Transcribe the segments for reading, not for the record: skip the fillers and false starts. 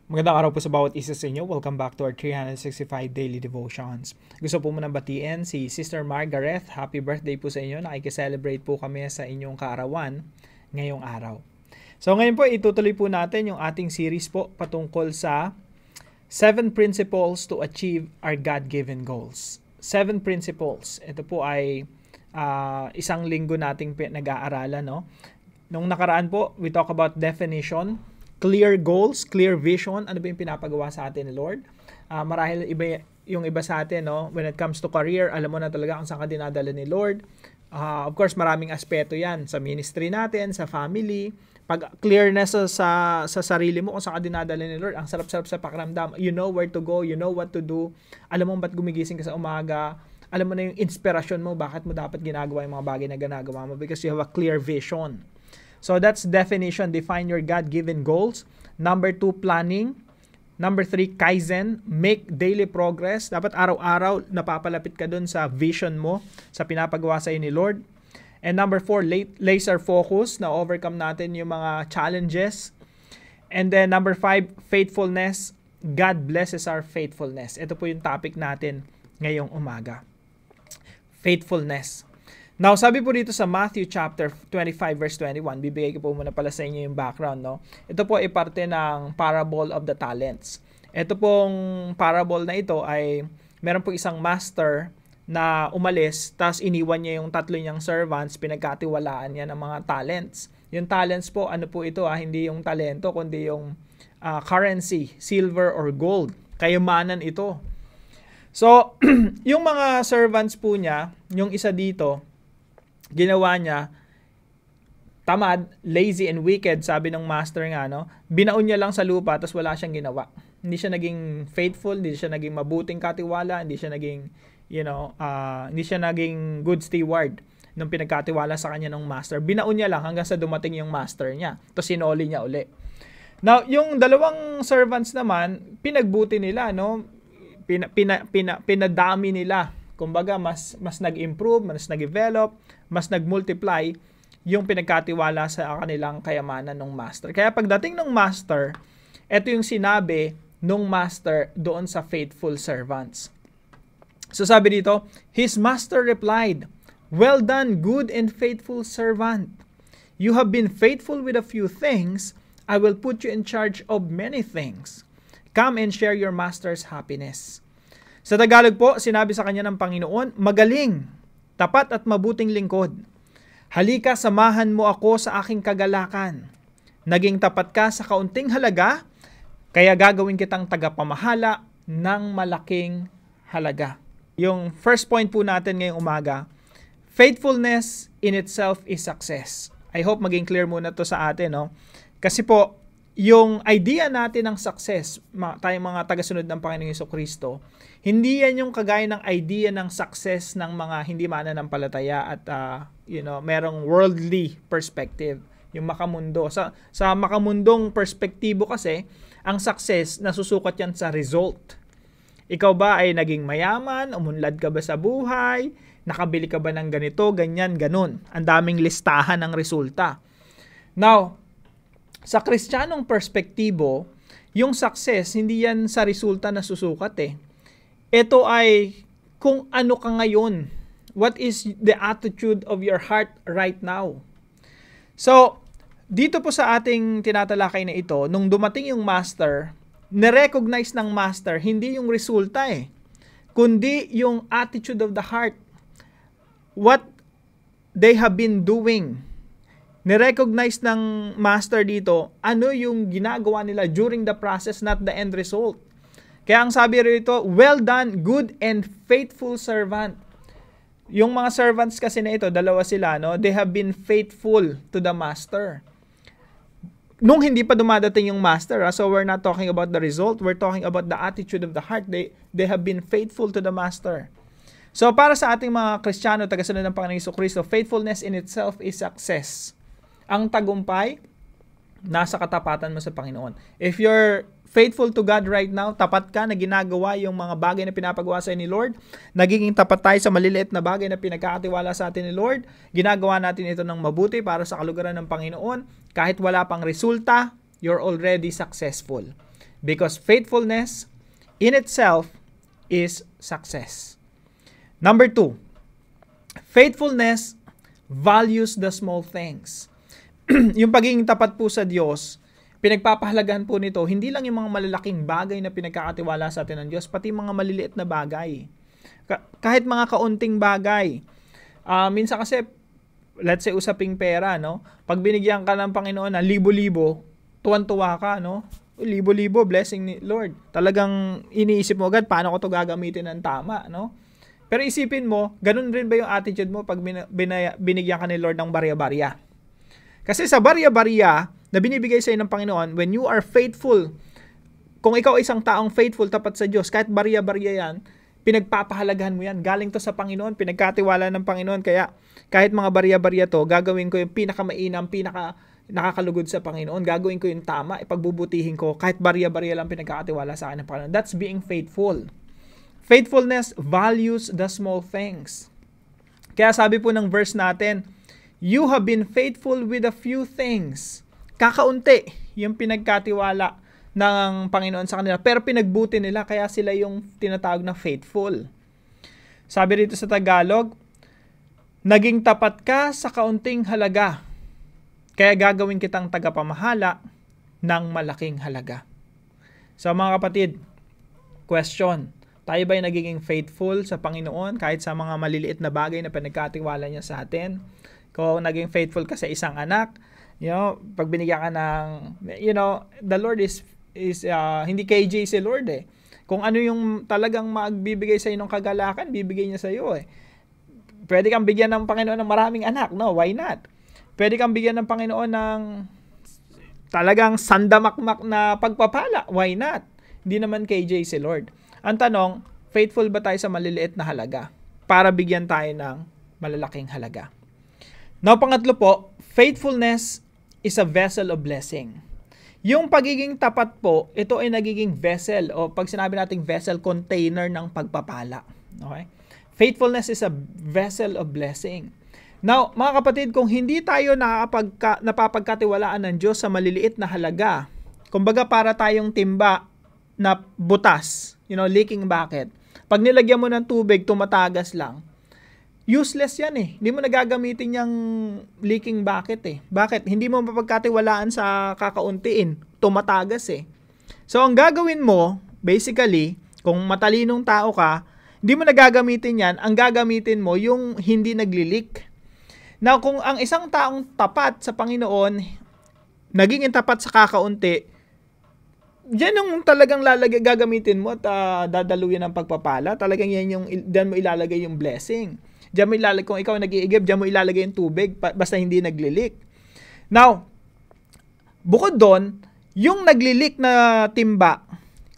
Magandang araw po sa bawat isa sa inyo. Welcome back to our 365 Daily Devotions. Gusto po muna batiin si Sister Margaret. Happy birthday po sa inyo. Nakikiselebrate po kami sa inyong kaarawan ngayong araw. So ngayon po, itutuloy po natin yung ating series po patungkol sa 7 Principles to Achieve Our God-Given Goals. 7 Principles. Ito po ay isang linggo nating nag-aaralan. No? Nung nakaraan po, we talk about definition, clear goals, clear vision. Ano ba yung pinapagawa sa atin ni Lord? Marahil yung iba sa atin, no? When it comes to career, alam mo na talaga kung saan ka dinadala ni Lord. Of course, maraming aspeto yan. Sa ministry natin, sa family. Pag clearness sa sarili mo kung saan ka dinadala ni Lord, ang sarap-sarap sa pakiramdam. You know where to go, you know what to do. Alam mo ba't gumigising ka sa umaga. Alam mo na yung inspirasyon mo, bakit mo dapat ginagawa yung mga bagay na ginagawa mo because you have a clear vision. So that's definition, define your God-given goals. Number 2, planning. Number 3, Kaizen, make daily progress. Dapat araw-araw napapalapit ka dun sa vision mo, sa pinapagawa sa ni Lord. And number 4, laser focus, na overcome natin yung mga challenges. And then number 5, faithfulness. God blesses our faithfulness. Ito po yung topic natin ngayong umaga. Faithfulness. Now, sabi po dito sa Matthew chapter 25 verse 21, bibigay ko po muna pala sa inyo yung background, no? Ito po ay parte ng parable of the talents. Ito pong parable na ito ay meron po isang master na umalis, tapos iniwan niya yung 3 niyang servants, pinagkatiwalaan niya ng mga talents. Yung talents po, ano po ito, hindi yung talento, kundi yung currency, silver or gold. Kayamanan ito. So, yung mga servants po niya, yung isa dito, ginawa niya, tamad, lazy and wicked, sabi ng master nga, no? Binaon niya lang sa lupa, tapos wala siyang ginawa. Hindi siya naging faithful, hindi siya naging mabuting katiwala, hindi siya naging, hindi siya naging good steward nung pinagkatiwala sa kanya ng master. Binaon niya lang hanggang sa dumating yung master niya. Tapos sinoli niya uli. Now, yung dalawang servants naman, pinagbuti nila, no? Pinadami nila. Kumbaga, mas nag-improve, mas nag-develop, mas nag-multiply yung pinagkatiwala sa kanilang kayamanan ng master. Kaya pagdating ng master, ito yung sinabi ng master doon sa faithful servants. So sabi dito, his master replied, "Well done, good and faithful servant. You have been faithful with a few things. I will put you in charge of many things. Come and share your master's happiness." Sa Tagalog po, sinabi sa kanya ng Panginoon, "Magaling, tapat at mabuting lingkod. Halika, samahan mo ako sa aking kagalakan. Naging tapat ka sa kaunting halaga, kaya gagawin kitang tagapamahala ng malaking halaga." Yung first point po natin ngayong umaga, faithfulness in itself is success. I hope maging clear muna to sa atin, no? Kasi po, yung idea natin ng success, tayong mga tagasunod ng Panginoong Jesucristo, hindi yan yung kagaya ng idea ng success ng mga hindi mananampalataya at merong worldly perspective, yung makamundo. Sa makamundong perspektibo kasi, ang success nasusukat yan sa result. Ikaw ba ay naging mayaman, umunlad ka ba sa buhay, nakabili ka ba ng ganito, ganyan, ganun. Ang daming listahan ng resulta. Now, sa Kristiyanong perspektibo, yung success, hindi yan sa resulta na susukat eh. Ito ay kung ano ka ngayon. What is the attitude of your heart right now? So, dito po sa ating tinatalakay na ito, nung dumating yung master, nirecognize ng master, hindi yung resulta eh, kundi yung attitude of the heart. What they have been doing. Nirecognize ng master dito, ano yung ginagawa nila during the process, not the end result. Kaya ang sabi rito, "Well done, good and faithful servant." Yung mga servants kasi na ito, dalawa sila, no? They have been faithful to the master. Nung hindi pa dumadating yung master, so we're not talking about the result, we're talking about the attitude of the heart. They have been faithful to the master. So para sa ating mga Kristiyano, tagasunod ng Panginoong Jesucristo, faithfulness in itself is success. Ang tagumpay, nasa katapatan mo sa Panginoon. If you're faithful to God right now, tapat ka na ginagawa yung mga bagay na pinapagawa sa ni Lord, nagiging tapat tayo sa maliliit na bagay na pinagkakatiwala sa atin ni Lord, ginagawa natin ito ng mabuti para sa kalugaran ng Panginoon, kahit wala pang resulta, you're already successful. Because faithfulness in itself is success. Number 2, faithfulness values the small things. Yung pagiging tapat po sa Diyos, pinagpapahalagahan po nito, hindi lang yung mga malalaking bagay na pinagkakatiwala sa atin ng Diyos, pati mga maliliit na bagay. Kahit mga kaunting bagay. Minsan kasi, let's say, usaping pera, no? Pag binigyan ka ng Panginoon na libo-libo, tuwan-tuwa ka, no? Libo-libo, blessing ni Lord. Talagang iniisip mo agad, paano ko to gagamitin ng tama, no? Pero isipin mo, ganun rin ba yung attitude mo pag binigyan ka ni Lord ng barya-barya? Kasi sa barya-barya na binibigay sa iyo ng Panginoon, when you are faithful, kung ikaw isang taong faithful, tapat sa Diyos, kahit barya-barya yan, pinagpapahalagahan mo yan. Galing to sa Panginoon, pinagkatiwala ng Panginoon. Kaya kahit mga barya-barya to, gagawin ko yung pinakamainam, nakakalugod sa Panginoon. Gagawin ko yung tama, ipagbubutihin ko, kahit barya-barya lang pinagkakatiwala sa akin ng Panginoon. That's being faithful. Faithfulness values the small things. Kaya sabi po ng verse natin, you have been faithful with a few things. Kakaunti yung pinagkatiwala ng Panginoon sa kanila, pero pinagbuti nila, kaya sila yung tinatawag na faithful. Sabi rito sa Tagalog, naging tapat ka sa kaunting halaga, kaya gagawin kitang tagapamahala ng malaking halaga. So mga kapatid, question, tayo ba'y nagiging faithful sa Panginoon kahit sa mga maliliit na bagay na pinagkatiwala niya sa atin? Kung naging faithful ka sa isang anak, pag binigyan ka ng, the Lord is hindi KJ si Lord eh. Kung ano yung talagang magbibigay sa iyo ng kagalakan, bibigay niya sa iyo eh. Pwede kang bigyan ng Panginoon ng maraming anak, no? Why not? Pwede kang bigyan ng Panginoon ng talagang sandamakmak na pagpapala, why not? Hindi naman KJ si Lord. Ang tanong, faithful ba tayo sa maliliit na halaga para bigyan tayo ng malalaking halaga? Now, pangatlo po, faithfulness is a vessel of blessing. Yung pagiging tapat po, ito ay nagiging vessel, o pag sinabi nating vessel, container ng pagpapala. Okay? Faithfulness is a vessel of blessing. Now, mga kapatid, kung hindi tayo napapagkatiwalaan ng Diyos sa maliliit na halaga, kumbaga para tayong timba na butas, leaking bucket. Pag nilagyan mo ng tubig, tumatagas lang. Useless yan eh. Hindi mo nagagamitin yung leaking bucket eh. Bakit? Hindi mo mapagkatiwalaan sa kakauntiin. Tumatagas eh. So, ang gagawin mo, basically, kung matalinong tao ka, hindi mo nagagamitin yan. Ang gagamitin mo, yung hindi nagli-leak. Now, kung ang isang taong tapat sa Panginoon, naging tapat sa kakaunti, yan yung talagang gagamitin mo at dadaluyan ng pagpapala. Talagang yan yung, diyan mo ilalagay yung blessing. Diyan mo ilalagay, kung ikaw nag-iigib, diyan mo ilalagay yung tubig, basta hindi naglilik. Now, bukod doon, yung naglilik na timba,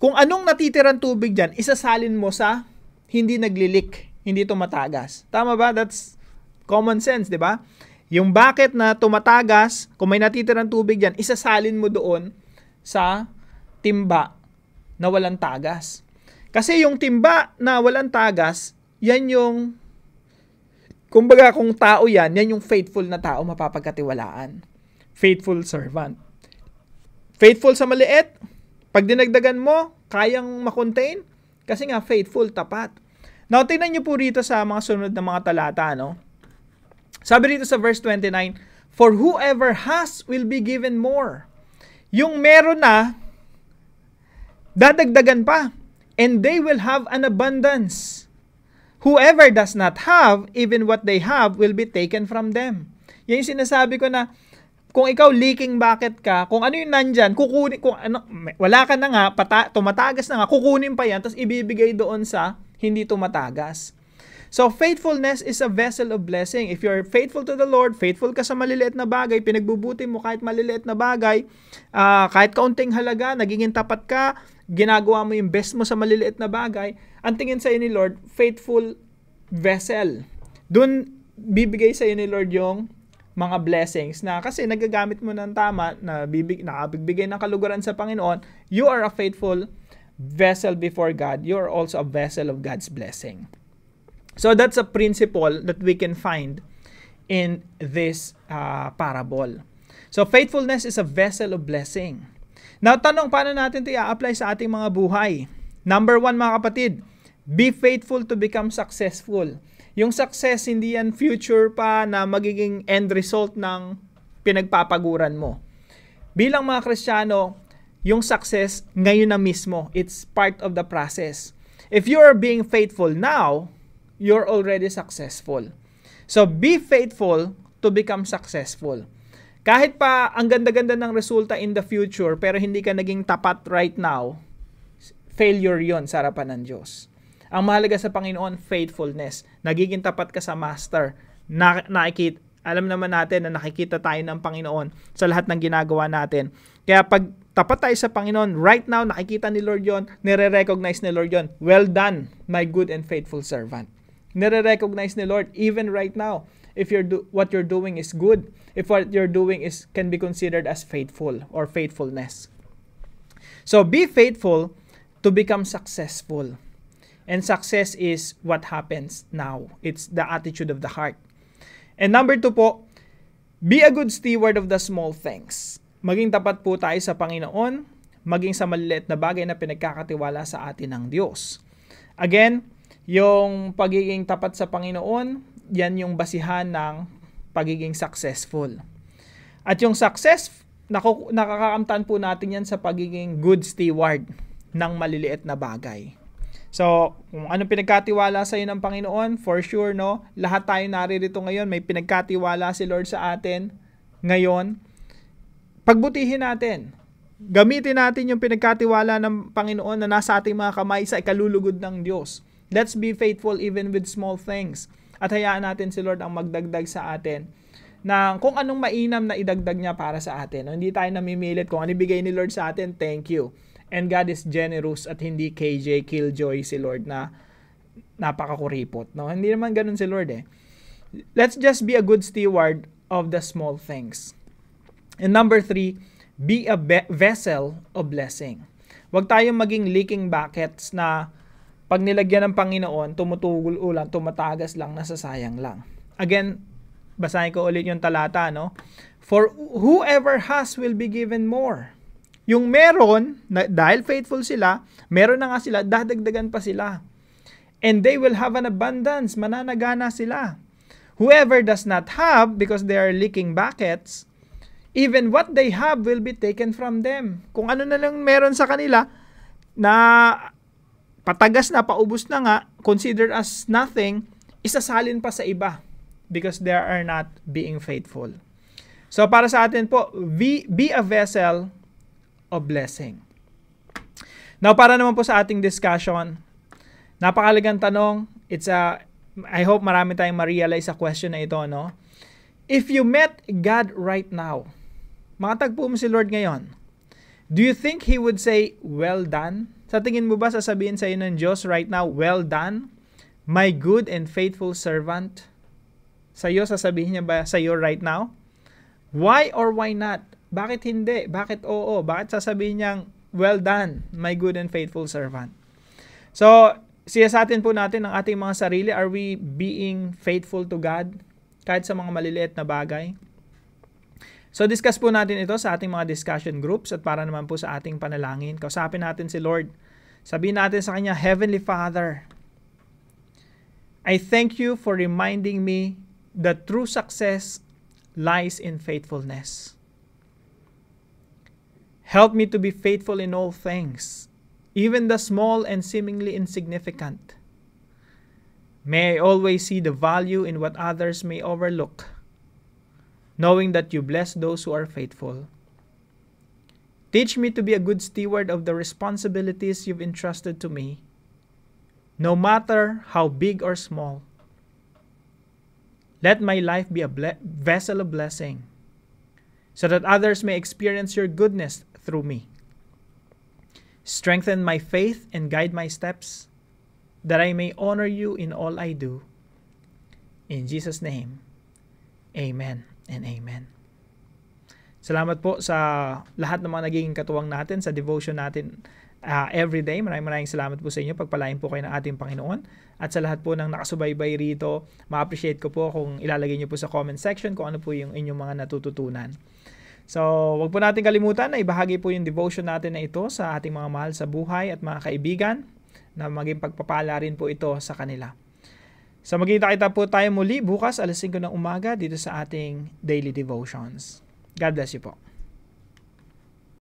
kung anong natitirang tubig diyan, isasalin mo sa hindi naglilik, hindi tumatagas. Tama ba? That's common sense, di ba? Yung bucket na tumatagas, kung may natitirang tubig diyan, isasalin mo doon sa timba na walang tagas. Kasi yung timba na walang tagas, yan yung, kumbaga kung tao yan yung faithful na tao, mapapagkatiwalaan. Faithful servant. Faithful sa maliit, pag dinagdagan mo, kayang makontain, kasi nga faithful, tapat. Now, tingnan nyo po rito sa mga sunod na mga talata, no? Sabi rito sa verse 29, for whoever has will be given more. Yung meron na, dadagdagan pa, and they will have an abundance. Whoever does not have, even what they have will be taken from them. Yan yung sinasabi ko na, kung ikaw leaking bucket ka, kung ano yung nandyan, kukunin, kung ano, wala ka na nga, tumatagas na nga, kukunin pa yan, tapos ibibigay doon sa hindi tumatagas. So, faithfulness is a vessel of blessing. If you're faithful to the Lord, faithful ka sa maliliit na bagay, pinagbubuti mo kahit maliliit na bagay, kahit kaunting halaga, naging tapat ka, ginagawa mo yung best mo sa maliliit na bagay, ang tingin sa iyo ni Lord, faithful vessel. Doon bibigay sa iyo ni Lord yung mga blessings na kasi nagagamit mo ng tama, na nakabigbigay ng kaluguran sa Panginoon, you are a faithful vessel before God. You are also a vessel of God's blessing. So that's a principle that we can find in this parable. So faithfulness is a vessel of blessing. Now, tanong, paano natin ito i-apply sa ating mga buhay? Number 1, mga kapatid, be faithful to become successful. Yung success, hindi yan future pa na magiging end result ng pinagpapaguran mo. Bilang mga Kristiyano, yung success ngayon na mismo. It's part of the process. If you are being faithful now, you're already successful. So, be faithful to become successful. Kahit pa ang ganda-ganda ng resulta in the future, pero hindi ka naging tapat right now, failure yon sa harapan ng Diyos. Ang mahalaga sa Panginoon, faithfulness. Nagiging tapat ka sa Master. Alam naman natin na nakikita tayo ng Panginoon sa lahat ng ginagawa natin. Kaya pag tapat tayo sa Panginoon, right now, nakikita ni Lord yon, nire-recognize ni Lord yon. Well done, my good and faithful servant. Nire-recognize ni Lord even right now. If what you're doing is good, if what you're doing can be considered as faithful or faithfulness. So be faithful to become successful. And success is what happens now. It's the attitude of the heart. And number 2 po, be a good steward of the small things. Maging tapat po tayo sa Panginoon, maging sa maliliit na bagay na pinagkakatiwala sa atin ng Diyos. Again, yung pagiging tapat sa Panginoon, yan yung basihan ng pagiging successful. At yung success, nakakakamtan po natin yan sa pagiging good steward ng maliliit na bagay. So, kung anong pinagkatiwala sa iyo ng Panginoon, for sure, no? Lahat tayo naririto ngayon, may pinagkatiwala si Lord sa atin ngayon. Pagbutihin natin. Gamitin natin yung pinagkatiwala ng Panginoon na nasa ating mga kamay sa ikalulugod ng Diyos. Let's be faithful even with small things. At hayaan natin si Lord ang magdagdag sa atin na kung anong mainam na idagdag niya para sa atin. No? Hindi tayo namimilit. Kung ano ibigay ni Lord sa atin, thank you. And God is generous at hindi KJ, killjoy si Lord na napakakuripot. No? Hindi naman ganun si Lord eh. Let's just be a good steward of the small things. And number 3, be a vessel of blessing. Huwag tayong maging leaking buckets na pag nilagyan ng Panginoon, tumutugol ulan, tumatagas lang, nasasayang lang. Again, basahin ko ulit yung talata, no? For whoever has will be given more. Yung meron, dahil faithful sila, meron na nga sila, dadagdagan pa sila. And they will have an abundance, mananagana sila. Whoever does not have, because they are leaking buckets, even what they have will be taken from them. Kung ano na lang meron sa kanila, na patagas na, paubos na nga, considered as nothing, isasalin pa sa iba because they are not being faithful. So para sa atin po, be a vessel of blessing. Now para naman po sa ating discussion, napakalagang tanong, I hope marami tayong ma-realize sa question na ito, no? If you met God right now, makatagpo mo si Lord ngayon, do you think He would say, well done? Sa tingin mo ba sasabihin sa iyo ng Diyos right now, well done, my good and faithful servant? Sa iyo, sasabihin niya ba sa iyo right now? Why or why not? Bakit hindi? Bakit oo? Bakit sasabihin niyang, well done, my good and faithful servant? So, siyasatin po natin ang ating mga sarili. Are we being faithful to God? Kahit sa mga maliliit na bagay? So, discuss po natin ito sa ating mga discussion groups at para naman po sa ating panalangin. Kausapin natin si Lord. Sabihin natin sa Kanya, Heavenly Father, I thank you for reminding me that true success lies in faithfulness. Help me to be faithful in all things, even the small and seemingly insignificant. May I always see the value in what others may overlook, knowing that you bless those who are faithful. Teach me to be a good steward of the responsibilities you've entrusted to me, no matter how big or small. Let my life be a vessel of blessing, so that others may experience your goodness through me. Strengthen my faith and guide my steps, that I may honor you in all I do. In Jesus' name, amen and amen. Salamat po sa lahat ng mga nagiging katuwang natin sa devotion natin everyday. Maraming salamat po sa inyo. Pagpalain po kayo ng ating Panginoon. At sa lahat po ng nakasubaybay rito, ma-appreciate ko po kung ilalagay niyo po sa comment section kung ano po yung inyong mga natututunan. So, wag po natin kalimutan na ibahagi po yung devotion natin na ito sa ating mga mahal sa buhay at mga kaibigan na maging pagpapala rin po ito sa kanila. So, magkita-kita po tayo muli bukas alas 5 ng umaga dito sa ating Daily Devotions. God bless you po.